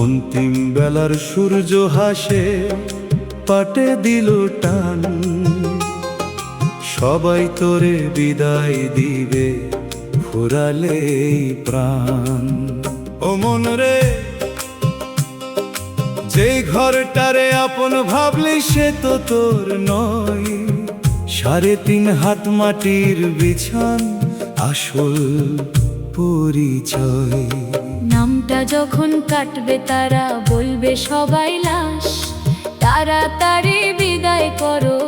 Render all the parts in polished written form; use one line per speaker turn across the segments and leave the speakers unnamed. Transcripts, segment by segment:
অন্তিম বেলার সূর্য হাসে, পাটে দিল টান। সবাই তোরে বিদায় দিবে, ফুরালে এই প্রাণ। ও মন রে, যে ঘরটারে আপন ভাবলি সে তো তোর নয়। 3.5 হাত মাটির বিছান, আসল পরিচয়।
নামটা যখন কাটবে তারা বলবে সবাই লাশ। তাড়াতাড়ি বিদায় করো,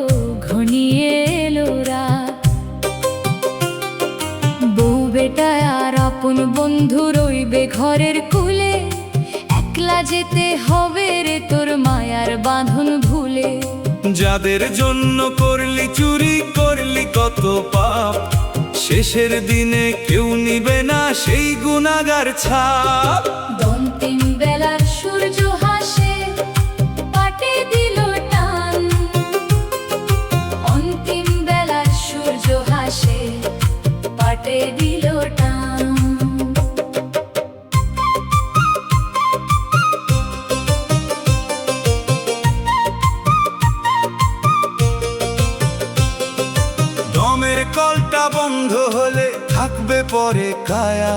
ঘনিয়ে এলো রাত। বউ বেটা আর আপন বন্ধু রইবে ঘরের কুলে। একলা যেতে হবে রে তোর মায়ার বাঁধন ভুলে।
যাদের জন্য করলি চুরি, করলি কত পাপ, শেষের দিনে কেউ নিবে না সেই গুনাহগার ছাপ।
অন্তিম বেলার সূর্য হাসে, পাটে দিল টান। অন্তিম বেলার সূর্য হাসে, পাটে দিল টান।
দমের কলটা বন্ধ হলে থাকবে পরে কায়া।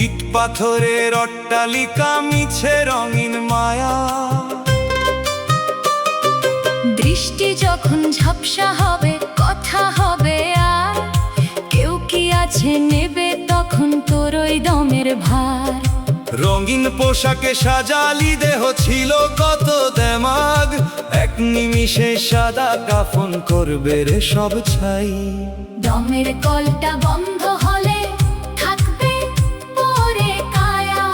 ইট পাথরের অট্টালিকা, মিছে রঙিন মায়া।
দৃষ্টি যখন ঝাপসা হবে, কথা হবে আর। কেউ কি আছে নেবে তখন তোর ওই দমের ভার।
রঙিন পোশাকে সাজালি দেহ, ছিল কত দেমাগ। এক নিমিষে সাদা কাফন করবে রে সব ছাই।
দমের কলটা বন্ধ হলে থাকবে পরে কায়া।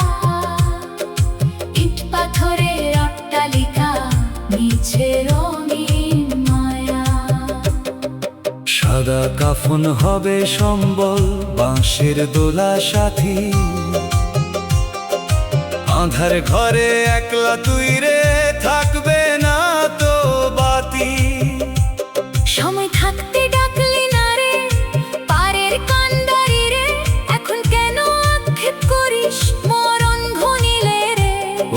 ইট পাথরের অট্টালিকা, মিছে রঙিন মায়া।
সাদা কাফন হবে সম্বল, বাঁশের দোলা সাথী। আঁধার ঘরে একলা তুই রে, থাকবে না তো বাতি।
সময় থাকতে ডাকলি না রে, পারের কান্ডারি রে। এখন কেন আক্ষেপ করিস, মরণ ঘনিলে রে।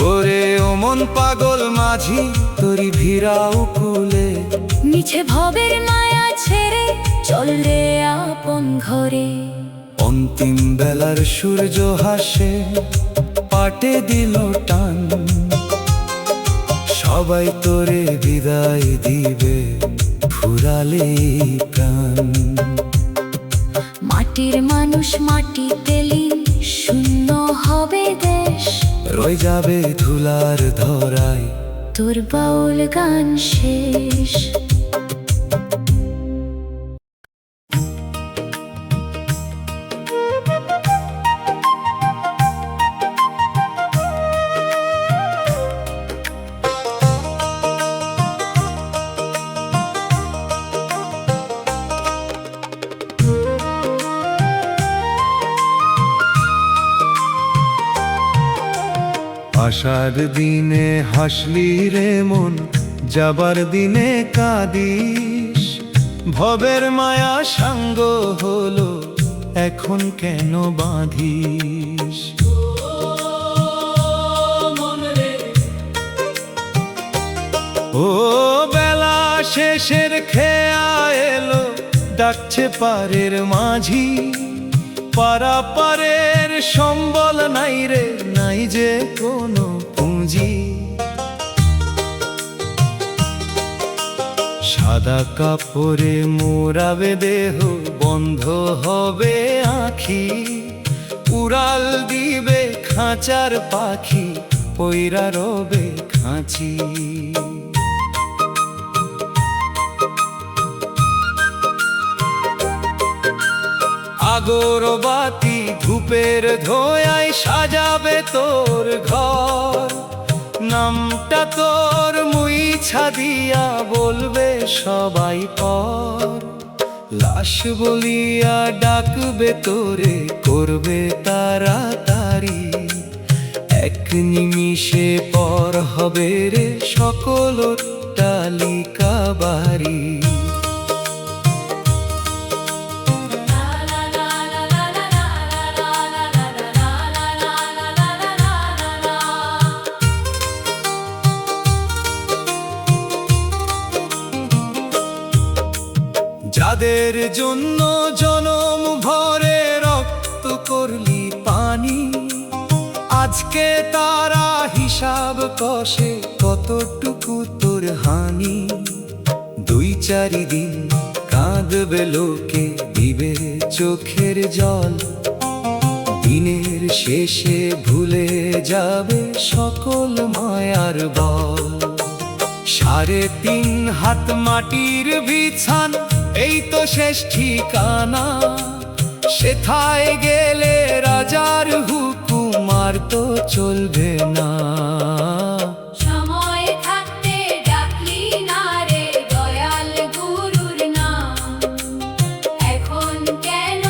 ওরে ও মন পাগল মাঝি, তোরি ভিড়াও কুলে।
মিছে ভবের মায়া ছেড়ে চল রে আপন ঘরে।
অন্তিম বেলার সূর্য হাসে, পাটে দিল টান। সবাই তোরে বিদায় দিবে, ফুরালে এই প্রাণ।
মাটির মানুষ মাটিতে লীন, শূন্য হবে দেশ।
রয়ে যাবে ধুলার ধরায়
তোর বাউল গান শেষ।
আসার দিনে হাসলি রে মন, যাবার দিনে কাঁদিস। ভবের মায়া সাঙ্গ হলো, এখন কেন বাঁধিস? ও বেলা শেষের খেয়া এলো, ডাকছে পারের মাঝি। পারাপারের সম্বল নাই রে, নাই যে কোনো পুঁজি। সাদা কাপড়ে মোড়াবে দেহ, বন্ধ হবে আঁখি। উড়াল দিবে খাঁচার পাখি, পইরা রবে খাঁচি। আগরবাতি ধূপের ধোঁয়ায় সাজাবে তোর ঘর। নামটা তোর মুইছা দিয়া বলবে সবাই পর। লাশ বলিয়া ডাকবে তোরে, করবে তাড়াতাড়ি। এক নিমিষে পর হবে রে সকল অট্টালিকা বাড়ি। যাদের জন্য জনম ভরে রক্ত করলি পানি, আজকে তারা হিসাব কষে কতটুকু তোর হানি। 2-4 দিন কাঁদবে লোকে, দিবে চোখের জল, দিনের শেষে ভুলে যাবে সকল মায়ার বল। 3.5 হাত মাটির বিছান, এই তো শেষ ঠিকানা। সেথায় গেলে রাজার হুকুম আর তো চলবে না।
সময় থাকতে ডাকলি না রে দয়াল গুরুর নাম, এখন কেন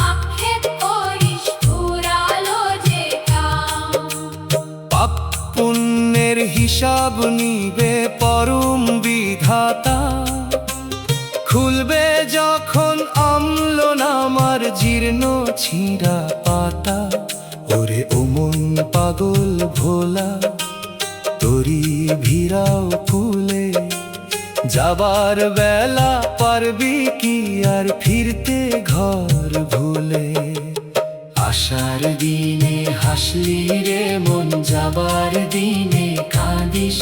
আক্ষেপ করিস ফুরালো যে কাম।
পাপ পুণ্যের হিসাব নিবে পরম বিধাতা, খুলবে যখন অম্ল নামার জীর্ণ ছিঁড়া পাতা। ওরে ও মন পাগল ভোলা, তোরি ভিড়াও ফুলে, যাবার বেলা পারবি কি আর ফিরতে ঘর ভুলে। আসার দিনে হাসলি রে মন, যাবার দিনে কাঁদিস।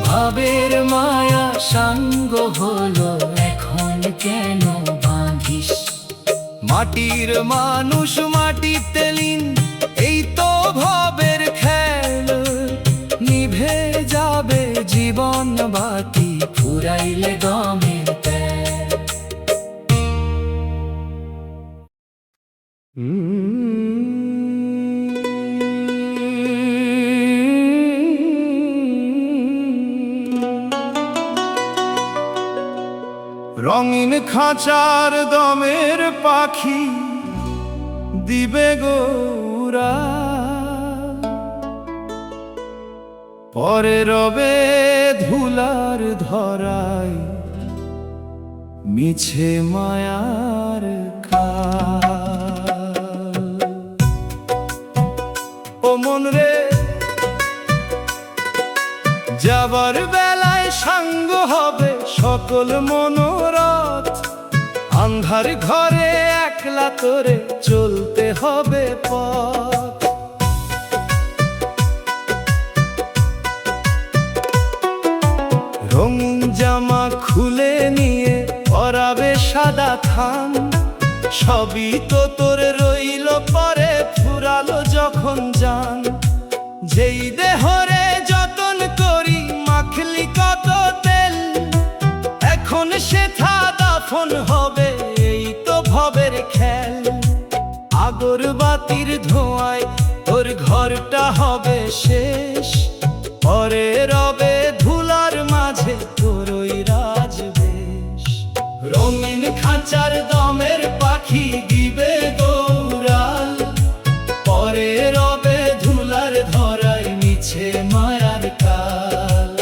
ভাবের মায়া সাঙ্গ হলো, এখন কেন বাঁধিস। মাটির মানুষ মাটিতে লীন, এই তো ভবের খেল। নিভে যাবে জীবন বাতি, ফুরাইলে গমের তেল। রঙিন খাঁচার দমের পাখি দিবে গৌরা, পরে রবে ধুলার ধরায় মিছে মায়ার কাল। ও মন রে, যাবার বেলায় সাঙ্গ হবে সকল মনোরথ। আন্ধার ঘরে একলা তোরে চলতে হবে পথ। রঙিন জামা খুলে নিয়ে পরাবে সাদা থান, সবই তো তোর রইল পরে ফুরালো যখন জান। যেই দেহরে যতন করি মাখলি কত তেল, এখন সেথা দাফন হবে, এই তো ভবের খেল। আগরবাতির ধোঁয়ায় তোর ঘরটা হবে শেষ, পরে রবে ধুলার মাঝে তোর ওই রাজবেশ। রঙিন খাঁচার দমের পাখি দিবে গৌরাল, পরে রবে ধুলার ধরায় মিছে মায়ার কাল।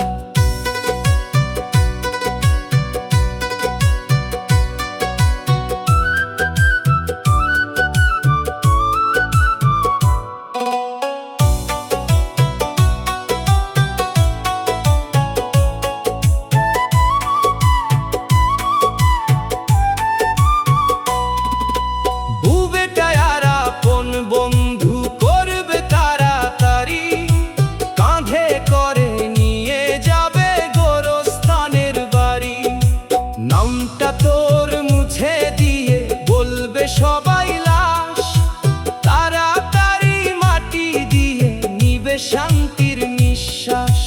সবাই লাশ তাড়াতাড়ি মাটি দিয়ে নিবে শান্তির নিঃশ্বাস।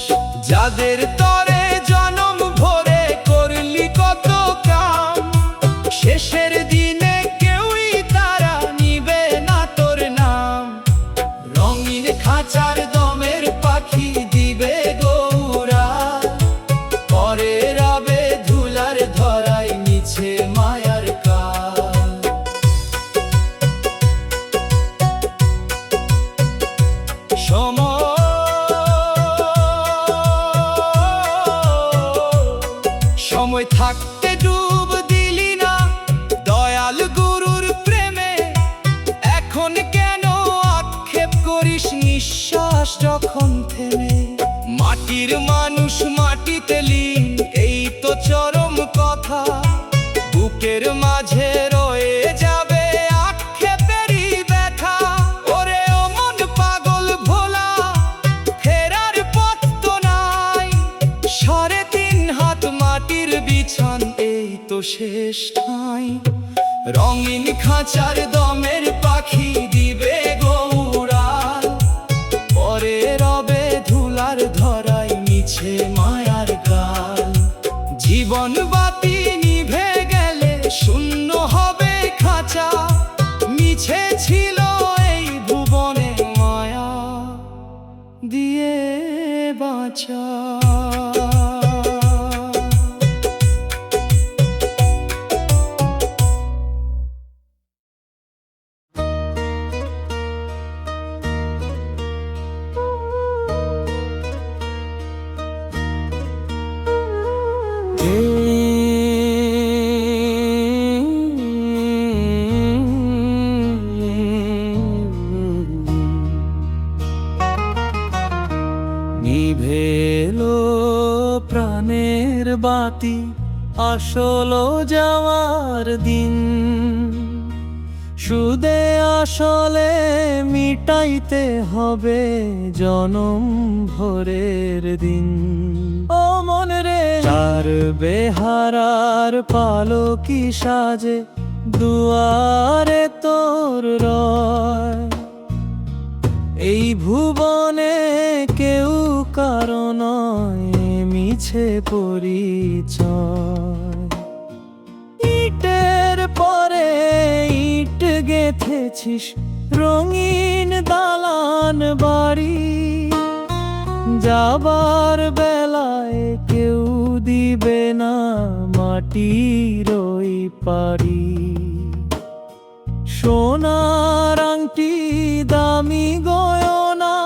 যাদের তরে জনম ভরে করলি কত কাম, শেষের দিনে কেউই তারা নিবে না তোর নাম। রঙিন খাঁচার দমের পাখি দিবে গৌরা, পরে রবে ধুলার ধরায় মিছে মায়ার কাল। সময় থাকতে ডুব দিলি না দয়াল গুরুর প্রেমে, এখন কেন আক্ষেপ করিস নিঃশ্বাস যখন থেমে। মাটির মানুষ মাটিতে লীন, এই তো চরম কথা। বুকের শেষ ঠাঁই। রঙিন খাঁচার দমের পাখি দিবে গৌড়াল, পরে রবে ধুলার ধরায় মিছে মায়ার গাল। জীবন বাতি নিভে গেলে শূন্য হবে খাঁচা, মিছে ছিল এই ভুবনে মায়া দিয়ে বাঁচা। নিভেলো প্রাণের বাতি, আসলো যাওয়ার দিন। সুদে আসলে মিটাইতে হবে জনম ভরের দিন। ও মন রে, চার বেহারার পালকি সাজে দুয়ারে তোর রয়। এই ভুবনে কেউ কারো নয়, মিছে পরিচয়। ইটের পরে ইট গেঁথেছিস রঙিন দালান বাড়ি, যাবার বেলায় কেউ দিবে না মাটির ওই পাড়ি। সোনার আংটি দামি গয়না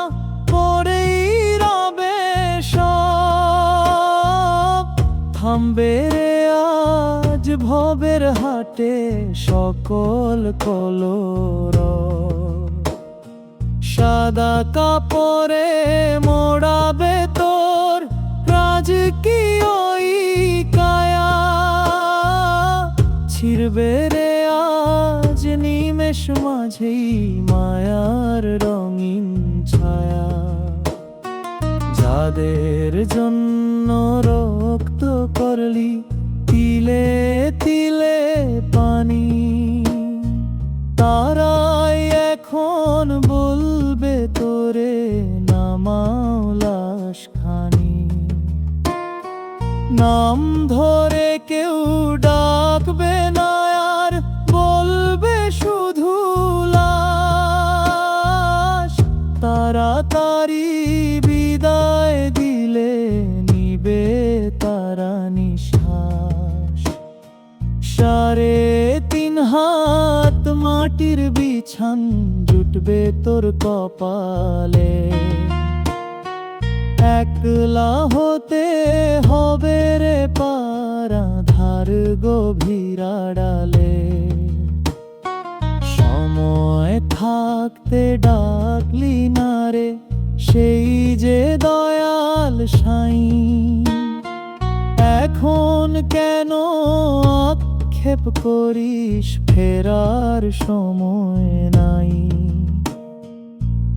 পরেই রবে সব, থামবে রে আজ ভবের হাটে সকল কলরব। সাদা কাপড়ে মোড়াবে তোর রাজকীয় কায়া, ছিড়বে রে আজ নিমেষ মাঝেই মায়ার রঙিন ছায়া। যাদের জন্য রক্ত করলি তিলে তিলে পানি, তারাই এখন বলবে তোরে নামাও লাশ খানি। নাম ধরে কেউ ডাকবে না আর, বলবে শুধু লাশ। তাড়াতাড়ি বিদায় দিলে নিবে তারা নিঃশ্বাস। 3.5 হাত মাটির বিছান জুটবে তোর কপালে। একলা হতে হবে রে পারা ধার গভীর আড়ালে। সময় থাকতে ডাকলি না রে সেই যে দয়াল সাই, এখন কেন আক্ষেপ করিস ফেরার সময় নাই।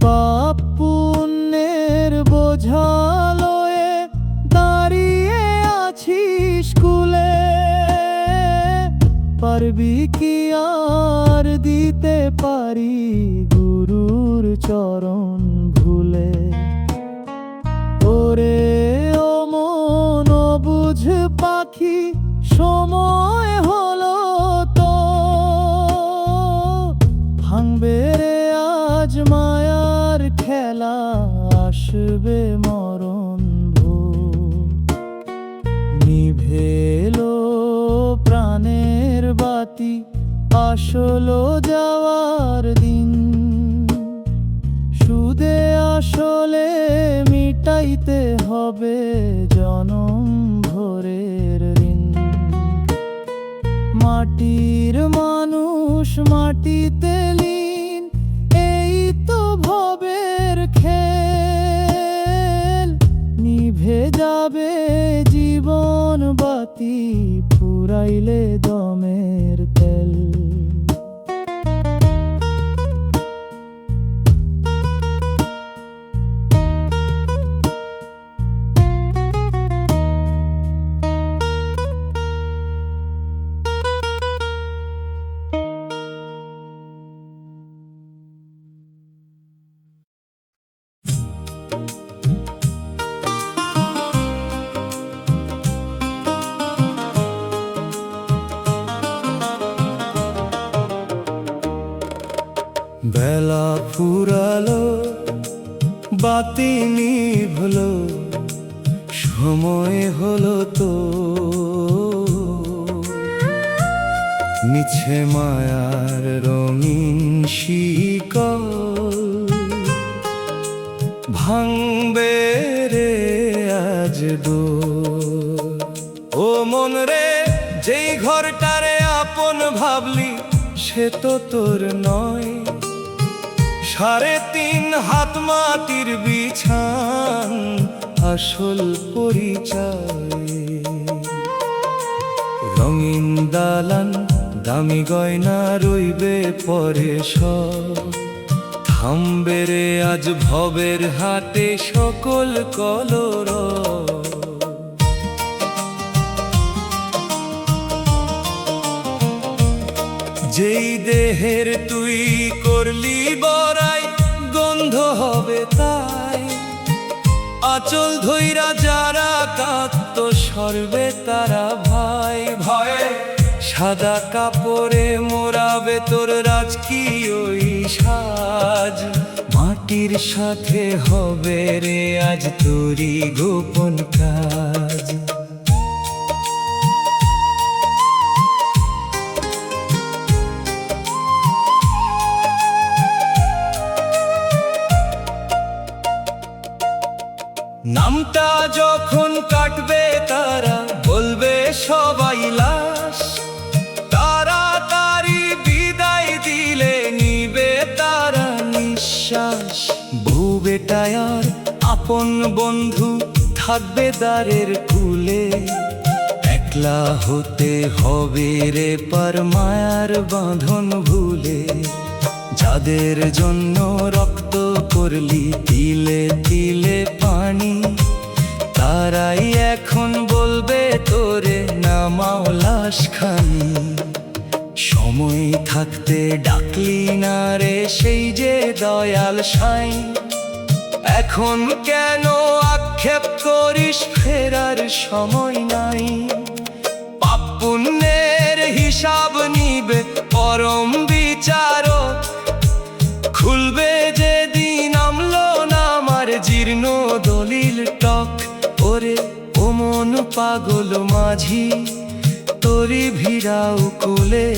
পাপ পুণ্যের বোঝা লয়ে দাঁড়িয়ে আছিস কুলে, পারবি কি আর দিতে পারি গুরুর চরণ ভুলে। ওরে ও মন বুঝ পাখি, সময় হলো তো, ভাঙবে রে আজ মায়ার খেলা, আসবে মরণ ভূত। নিভেলো প্রাণের বাতি, আসলো যাওয়ার দিন। সুদে আসলে মিটাইতে হবে জনম ভরের ঋণ। মাটির মানুষ মাটিতে লীন, এই তো ভবের খেল। নিভে যাবে জীবন বাতি, ফুরাইলে দমের তেল। বেলা ফুরালো, বাতি নিভলো, সময় হলো তো মিছে মায়ার রঙিন শিকল ভাঙবে রে আজ দোর। ও মন রে, যেই ঘরটারে আপন ভাবলি সে তো তোর নয়। 3.5 হাত মাটির বিছান আসল পরিচয়। রঙিন দালান, দামি গয়না রইবে পরে সব। থামবে রে আজ ভবের হাটে সকল কলরব। যেই দেহের তুই করলি বড়াই, গন্ধ হবে তাই। আঁচল ধইরা যারা কাঁদত সর্বে তারা ভাই ভয়ে। সাদা কাপড়ে মোড়াবে তোর রাজকীয় সাজ। মাটির সাথে হবে রে আজ তোরি গোপন কাজ। নামটা যখন কাটবে তারা বলবে সবাই লাশ। তাড়াতাড়ি বিদায় দিলে নিবে তারা নিঃশ্বাস। বউ বেটায় আর আপন বন্ধু থাকবে দ্বারের কুলে। একলা হতে হবে রে পার মায়ার বাঁধন ভুলে। যাদের জন্য রক্ত করলি তিলে তিলে পানি, তারাই এখন বলবে তোরে নামাও লাশখানি। সময় থাকতে ডাকলি না রে সেই যে দয়াল সাই। এখন কেন আক্ষেপ করিস ফেরার সময় নাই। পাপ পুণ্যের হিসাব নিবে পরম বিচারক। খুলবে যেদিন নামলো না আমার জীর্ণ দলিল টক। ওরে ও মন পাগল মাঝি, তোরি ভিড়াও কুলে।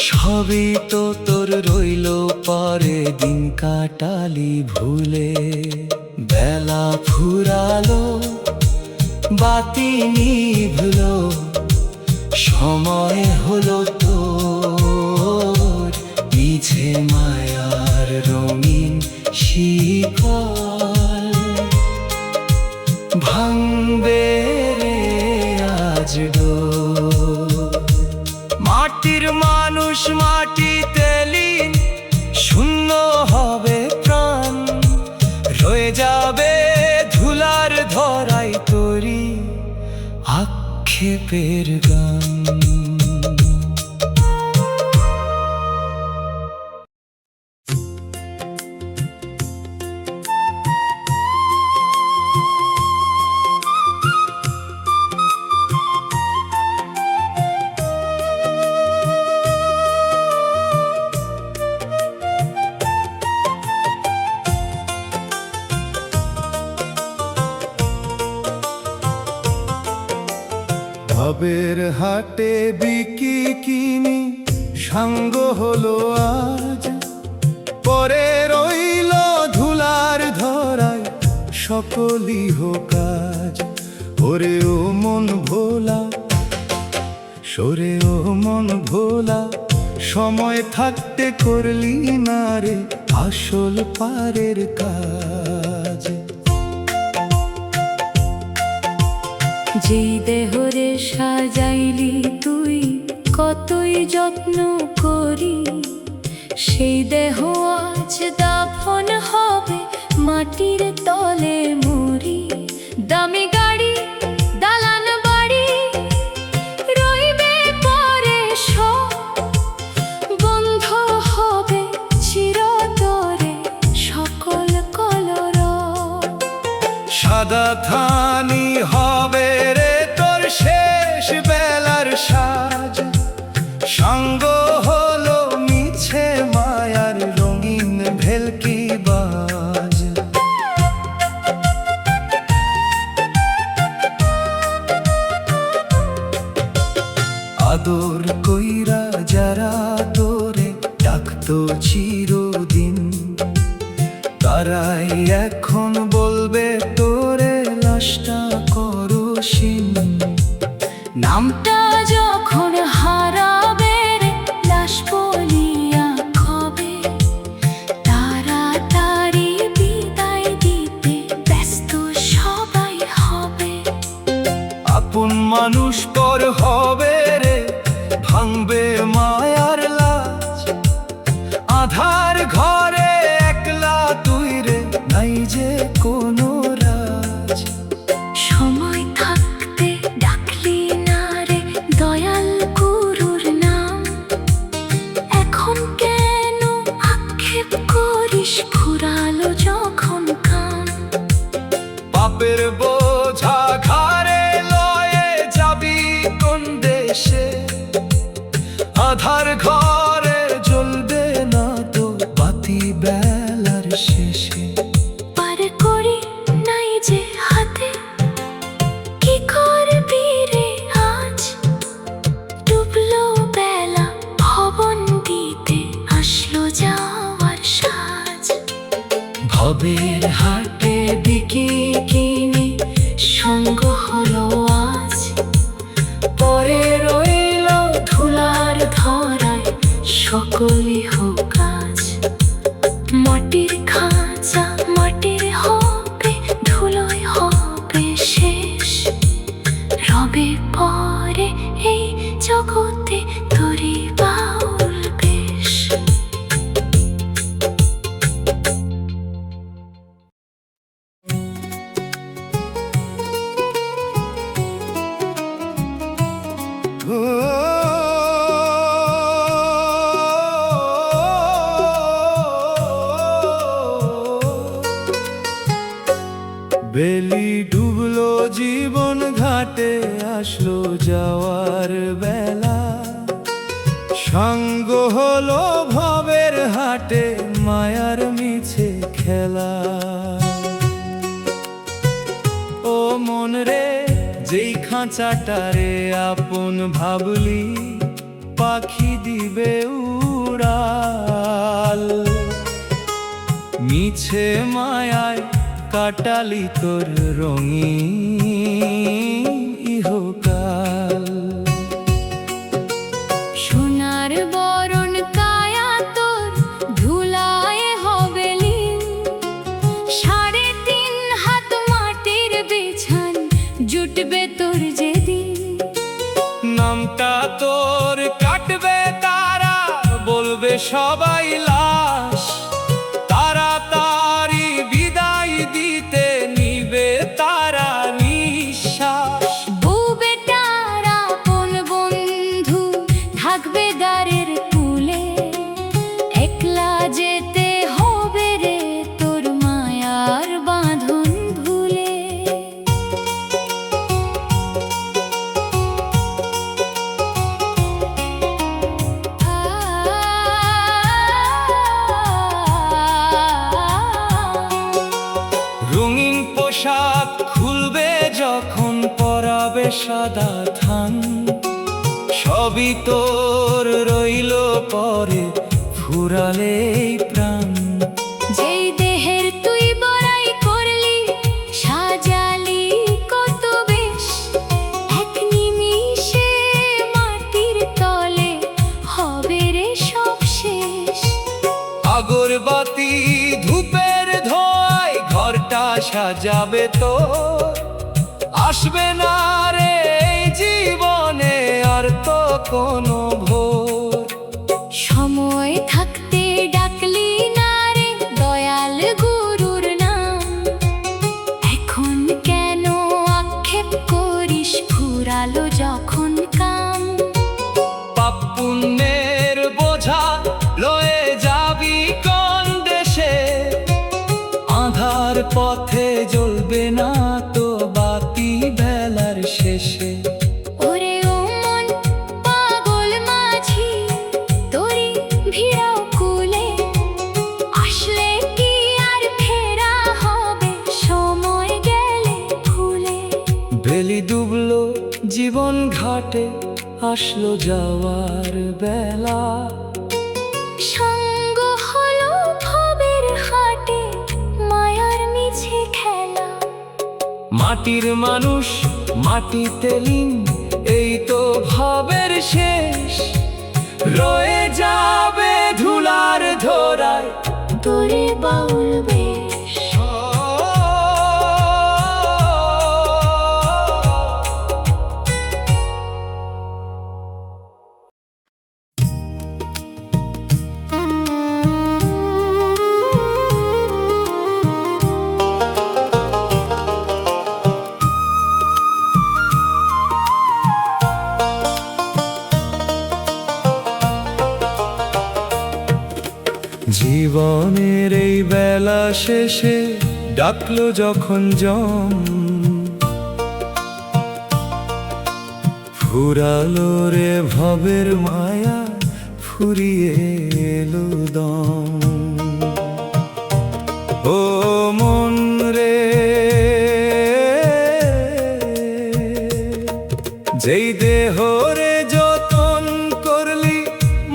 সবই তো তোর রইল পরে দিন কাটালি ভুলে। বেলা ফুরালো, বাতি নিভলো, সময় হলো তোর মিছে মায়ার রঙিন শিকল ভাঙবে রে আজ ডোর। মাটির মানুষ মাটিতে লীন, শূন্য হবে প্রাণ। রয়ে যাবে ধুলার ধরাই তোরি আক্ষেপের গান। ভবের হাটে বিকি কিনি সাঙ্গ হলো আজ। পরে রইল ধুলার ধরায় সকলই হোক আজ। ওরে ও মন ভোলা, সরে ও মন ভোলা, সময় থাকতে করলি না রে আসল পারের কাজ।
যেই দেহরে সাজাইলি তুই কতই যত্ন করি, সেই দেহ আজ দাফন হবে মাটির তলে মরি। দামি গাড়ি দালান বাড়ি রইবে পরে সব, বন্ধ হবে চিরতরে সকল কলরব।
হাতছানি হবে রে তোর শেষ বেলার সাজ। সঙ্গ হলো মিছে মায়ার রঙিন ভেলকি বাজ। আদর কইরা যারা তোরে ডাকতো চিরদিন, তারাই এখন বলবে তোরে লাশটা করসিন।
নামটা যখন হারাবে রে লাশ বলিয়া কবে, তাড়াতাড়ি বিদায় দিতে ব্যস্ত সবাই হবে।
আপন মানুষ পর হবে রে, ভাঙবে মায়ার লাজ। আধার ঘরে একলা তুই রে, নাই যে কোনো রাজ।
সময় থাকতে ডাকলি না রে দয়াল গুরুর নাম, এখন কেন আক্ষেপ করিস ফুরালো যখন কাম।
পাপের বোঝা ঘাড়ে লয়ে যাবি কোন দেশে, আধার ঘরে জ্বলবে না তো বাতি বেলার শেষে।
পার করি নাই যে হাতে, কি করবি রে আজ। ডুবলো বেলা ভবন দিতে আসলো যাওয়ার সাজ।
ভবের
হাটে বিকি কিনে সঙ্গ হলো আজ, পরে রইল ধুলার ধরায় সকলই হোক আজ। মাটির খাঁচা মাটির হবে, ধুলোয় হবে শেষ। রবে পরে এই জগতে তোরই বাউল বেশ।
বেলি ডুবলো জীবন ঘাটে, আসলো যাওয়ার বেলা। সঙ্গ হলো ভবের হাটে, মায়ার মিছে খেলা। ও মন রে, যেই খাঁচাটারে আপন ভাবলি, পাখি দিবে উড়াল। মিছে মায়ায় কাটালি তোর রঙিন ইহকাল।
সোনার বরণ কায়া তোর ধুলায় হবে লীন, 3.5 হাত মাটির বিছান জুটবে তোর যেদিন।
নামটা তোর কাটবে তারা, বলবে সবাই লাশ। তাড়াতাড়ি বিদায় দিতে নিবে তারা নিঃশ্বাস।
বউ বেটার আপন বন্ধু থাকবে দ্বারের কুলে, একলা যেতে হবে রে তোর মায়ার বাঁধন ভুলে।
রঙিন পোশাক খুলবে যখন পরাবে সাদা থান, সবই তোর রইল পরে ফুরালে প্রাণ।
যেই দেহের তুই বড়াই করলি, সাজালি কত বেশ, এক নিমিষে মাটির তলে হবে রে সব শেষ।
আগরবাতি ধূপের ধোঁয়ায় ঘরটা সাজাবে তো, আসবে না রে এই জীবনে আর তো কোনো ভোর।
সময় থাকতে ডাকলি না রে দয়াল গুরুর নাম, এখন কেন আক্ষেপ করিস ফুরালো যখন কাম।
পাপ পুণ্যের বোঝা লয়ে যাবি কোন দেশে, আধার পথে জ্বলবে না তো জীবন ঘাটে আসলো যাওয়ার বেলা,
সঙ্গ হলো ভবের হাটে মায়ার মিছে খেলা।
মাটির মানুষ মাটিতে লীন, এই তো ভাবের শেষ। রয়ে যাবে ধুলার ধরায়
তোরে বাউল বেশ।
জীবনের এই বেলা শেষে ডাকলো যখন জম, ফুরালো রে ভবের মায়া, ফুরিয়ে এলো দম। ও মন রে, যেই দেহ রে যতন করলি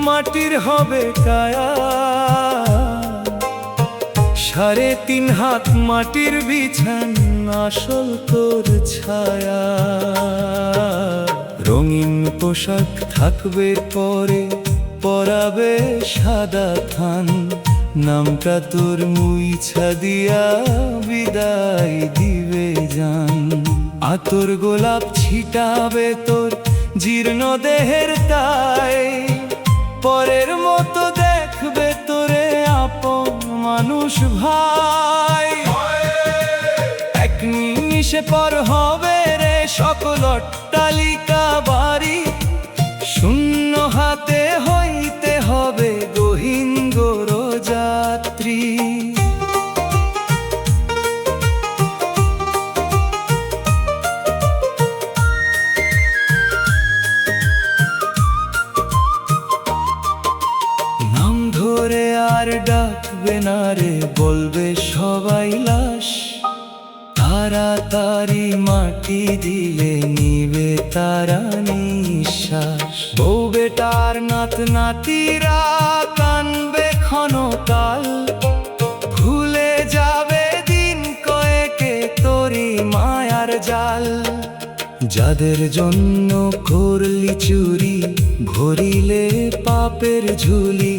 মাটির হবে কায়া, 3.5 হাত মাটির বিছান আসল তোর ছায়া। রঙিন পোশাক থাকবে পরে, পরাবে সাদা থান, নামটা তোর মুইছা দিয়া বিদায় দিবে জান। আতর গোলাপ ছিটাবে তোর জীর্ণ দেহের তাই, পরের মতো দেখবে তোরে আপন মানুষ ভাই। এক নিমিষে পর হবে রে সকল অট্টালিকা বাড়ি, শূন্য হাতে হইতে হবে গহীন যাত্রী। নাম ধরে আর ডাকবে না রে, বলবে সবাই লাশ। তাড়াতাড়ি মাটি দিলে নিবে তারা নিঃশ্বাস। বউ বেটার নাত নাতিরা কানবে ক্ষণকাল, ভুলে যাবে দিন কয়েকে তোরি মায়ার জাল। যাদের জন্য করলি চুরি, ভরিলে পাপের ঝুলি,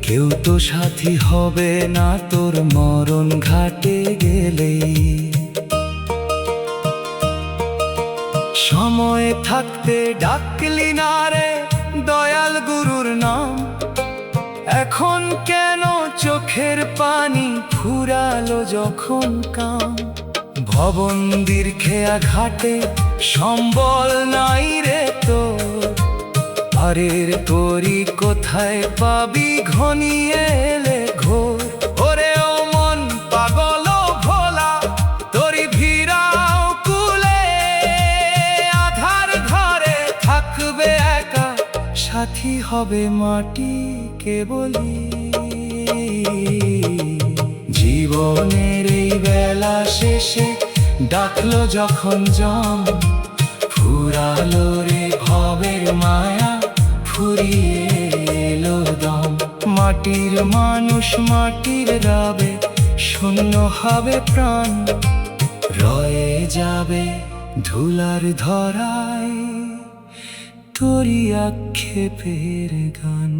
কেউ তো সাথী হবে না তোর মরণ ঘাটে গেলেই। সময় থাকতে ডাকলি না রে দয়াল গুরুর নাম, এখন কেন চোখের পানি ফুরালো যখন কাম। ভবন্দির খেয়া ঘাটে সম্বল নাই রে তোর, আরের তোরি কোথায় পাবি ঘনিয়ে এলে ঘোর। ওরে ও মন পাগল ভোলা, তোরি ভিড়াও কুলে, আধার ঘরে থাকবে একা, সাথী হবে মাটি কেবলি। জীবনের এই বেলা শেষে ডাকলো যখন জম, ফুরালো রে ভবের মায়া, ফুরিয়ে এলো দম। মাটির মানুষ মাটির রাবে, শূন্য হবে প্রাণ, রয়ে যাবে ধুলার ধরায় তোরি আক্ষেপের গান।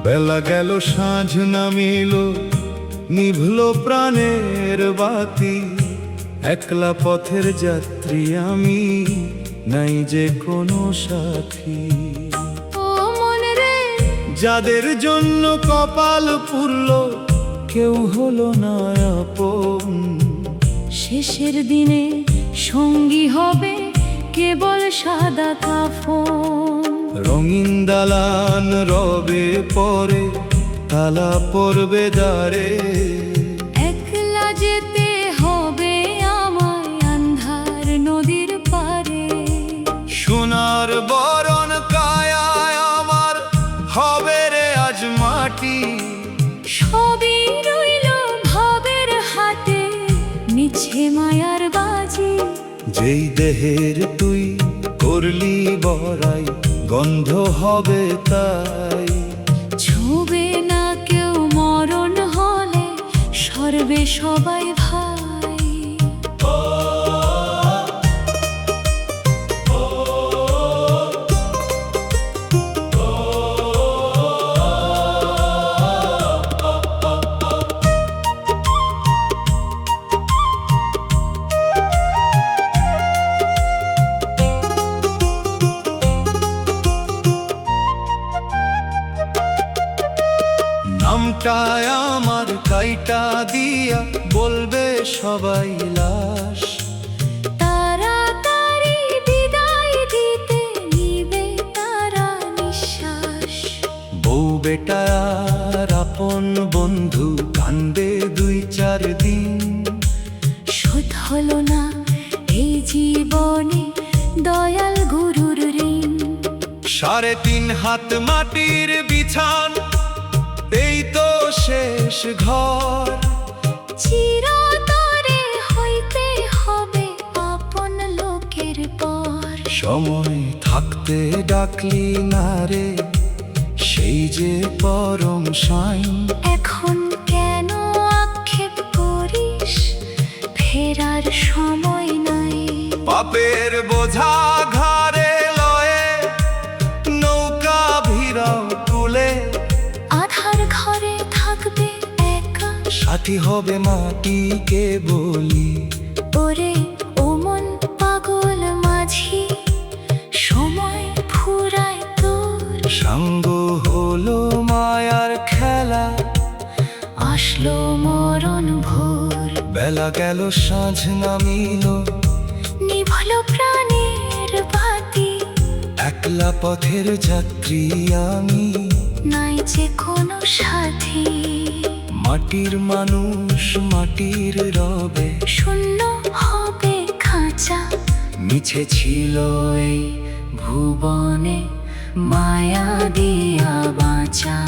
বেলা গেল সাঁঝ নামিল, নিভল প্রাণের বাতি, একলা পথের যাত্রী আমি, নাই যে কোনো সাথী।
ও মন রে,
যাদের জন্য কপাল পুরল কেউ হলো না আপন,
শেষের দিনে সঙ্গী হবে কেবল সাদা কাফন।
রঙিন দালান রবে পরে, তালা পড়বে দ্বারে।
একলা যেতে হবে আমায় আন্ধার নদীর পারে।
সোনার বরণ কায়ায় আমার হবে রে আজ মাটি।
সবই রইল ভাবের হাতে, মিছে মায়ার বাজি।
যেই দেহের তুই করলি বড়াই, গন্ধ হবে তাই।
ছুবে না কেউ মরণ হলে, সরবে সবাই ভাই।
নামটায় আমার কাইটা দিয়া বলবে সবাই লাশ।
তাড়াতাড়ি বিদায় দিতে নিবে তারা নিঃশ্বাস।
বউ বেটা আর আপন বন্ধু কান্দে 2-4 দিন।
শোধ হলো না এই জীবনে দয়াল গুরুর ঋণ।
3.5 হাত মাটির বিছান, এই তো শেষ ঘর।
চিরতরে হইতে হবে আপন লোকের পর।
সময় থাকতে ডাকলি না রে, সেই যে পরম সাইন।
এখন কেন আক্ষেপ করিস, ফেরার সময় নাই।
পাপের বোঝা ঘাড়ে লয়ে নৌকা ভিড়াও কুলে।
আধার ঘরে থাকবে একা,
সাথী হবে মাটিকে বলি।
ওরে ও মন পাগল মাঝি, সময় ফুরায় তোর।
সাঙ্গ হলো মায়ার খেলা,
আসলো মরণ ভোর।
বেলা গেল সাঁঝ নামিল,
নিভল প্রাণের বাতি।
একলা পথের যাত্রী আমি,
নাই যে কোনো সাথী।
মাটির মানুষ মাটির রবে,
শূন্য হবে খাঁচা।
মিছে ছিল
এই ভুবনে মায়া দিয়া বাঁচা।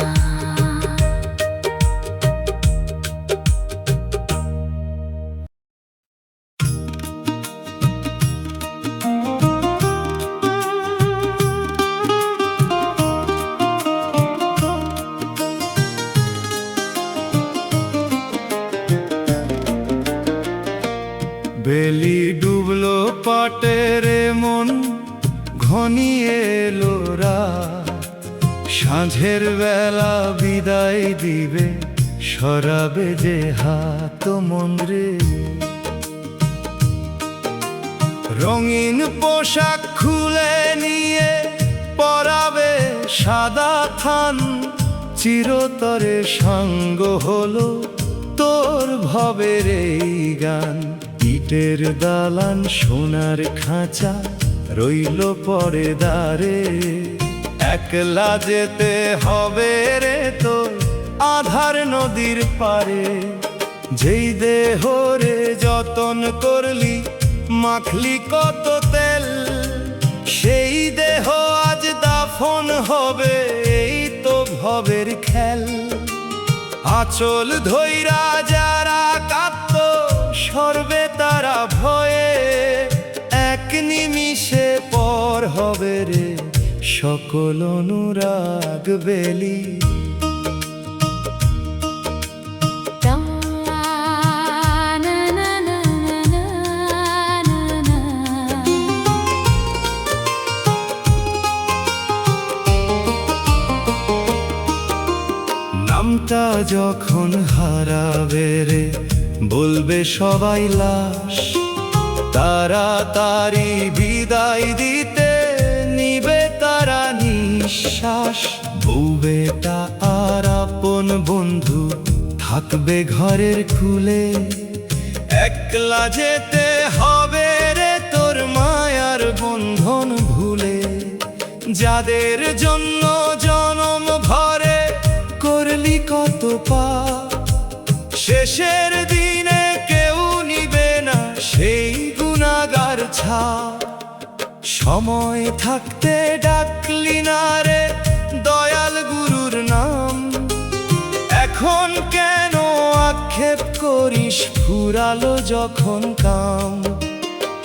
বেলি ডুবলো পাটের মন, ঘনিয়ে এলো রাত। সাঁঝের বেলা বিদায় দিবে, সরাবে যে হাত মন রে। রঙিন পোশাক খুলে নিয়ে পরাবে সাদা থান। চিরতরে সঙ্গ হলো তোর ভবের এই গান। ইটের দালান সোনার খাঁচা রইল পরে দ্বারে। একলা যেতে হবে রে তোর আধার নদীর পারে। যেই দেহ রে যতন করলি, মাখলি কত তেল। সেই দেহ আজ দাফন হবে, এই তো ভবের খেল। আঁচল ধইরা যারা কাঁদত, সরবে তারা ভয়ে। এক নিমিষে পর হবে রে সকল অনুরাগ বেলি। নামটা যখন হারাবে রে, বলবে সবাই লাশ। তাড়াতাড়ি বিদায় দিতে নিবে তারা নিঃশ্বাস। বউ বেটা আর আপন বন্ধু থাকবে ঘরের কুলে। একলা যেতে হবে রে তোর মায়ার বন্ধন ভুলে, যাদের জন্য জনম ভরে করলি কত পাপ, শেষের দিনে কেউ নিবে না সেই গুনাহগার ছাপ। সময় থাকতে ডাকলি না রে দয়াল গুরুর নাম, এখন কেন আক্ষেপ করিস ফুরালো যখন কাম।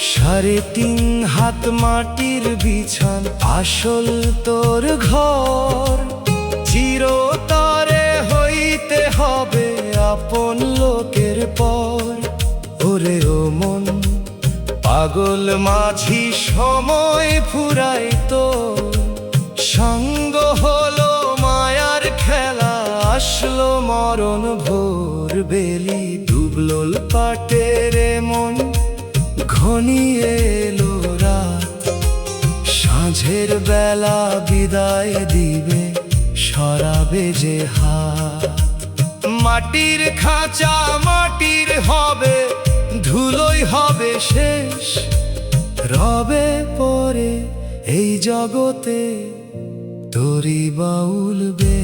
3.5 হাত মাটির বিছান আসল তোর ঘর, চিরতরে হইতে হবে আপন লোকের পর। ওরে ও মন পাগল মাঝি সময় ফুরাই তোর, সঙ্গ হলো মায়ার খেলা আসলো মরণ ভোর। বেলি ডুবলো পাটের মন ঘনিয়ে এলো রাত, সাঁঝের বেলা বিদায় দিবে সরাবে যে হাত। মাটির খাঁচা মাটির হবে ধুলোই হবে শেষ, রবে পরে এই জগতে তোরি বাউল বে।